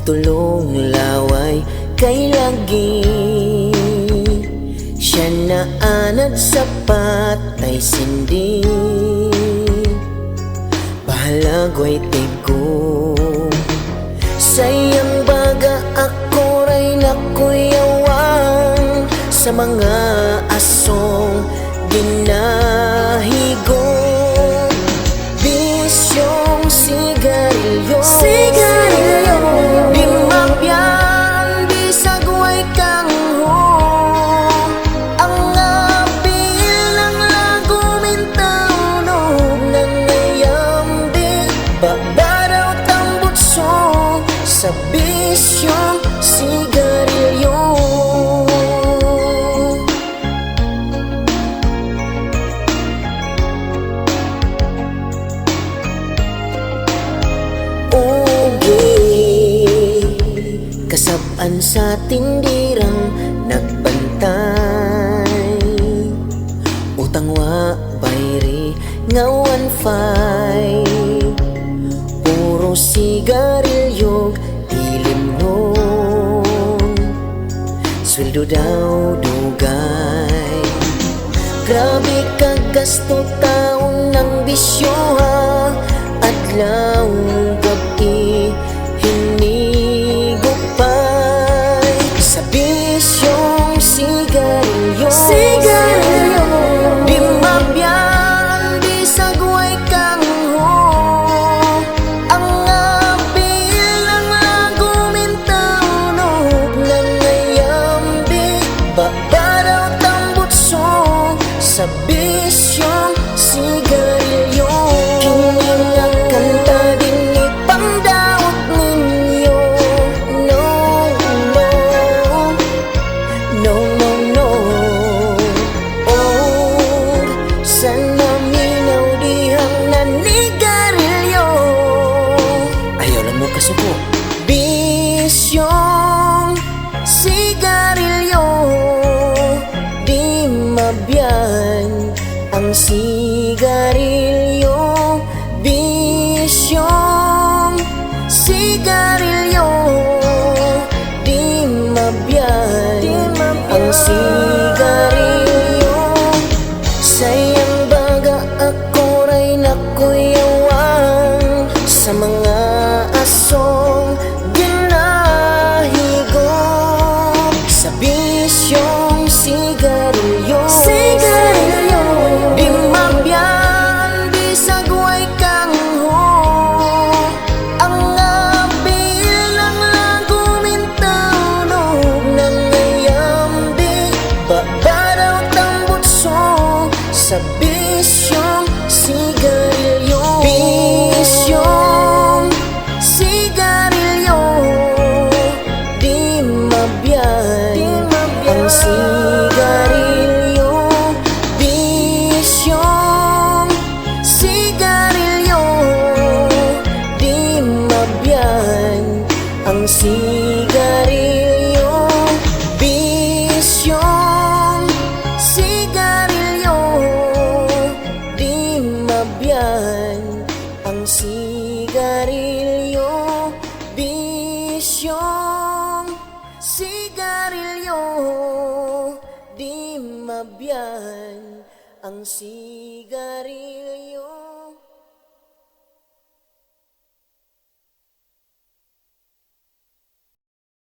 nagtulong laway kay lagi. Siya na anad sa patay sindi, bahalagway tigo. Sayang baga ako ray nakuyawang sa mga asong ginahigo. Bisyong sigarilyo, di mabyan, di sagway kang ho. Ang apil ng lagumintaw nog ng ngayambi, babaraw tambutso sa bisyong sigarilyo. Kasabaan sa tindirang nagbantay, utang wa bayri ngawan fay. Puro sigarilyo ilim nun, sweldo daw dugay. Grabe kagasto taon ng bisyo ha, adlaw gabi hinigupay sa bisyong sigarilyo. Di mabyan, di sagway kang ho. Ang apil ng lagumintaw nog ng ngayambi, babaraw tambutso sa bisyong sigarilyo. Kini nga kanta din ipangdaot ninyo. No, no, no, no, no. Oh, sana minaw dihang nanigarilyo. Ayaw lang mo kasuko. Bisyong sigarilyo, di mabyan ang sigarilyo. Bisyong sigarilyo, di mabyan ang sigarilyo. Sayang baga ako ray nakuyawang sa mga asong ginahigo sa bisyong sigarilyo. Di mabyan, di sagway kang ho. Ang apil ng lagumintaw nog ng ngayambi, babaraw tambutso sa bisyong sigarilyo. Bisyong sigarilyo, di mabyan ang sigarilyo. Bisyong sigarilyo, di mabyan ang sigarilyo. Bisyong sigarilyo, di mabyan ang sigarilyo. Bisyong sigarilyo, di mabyan ang sigarilyo.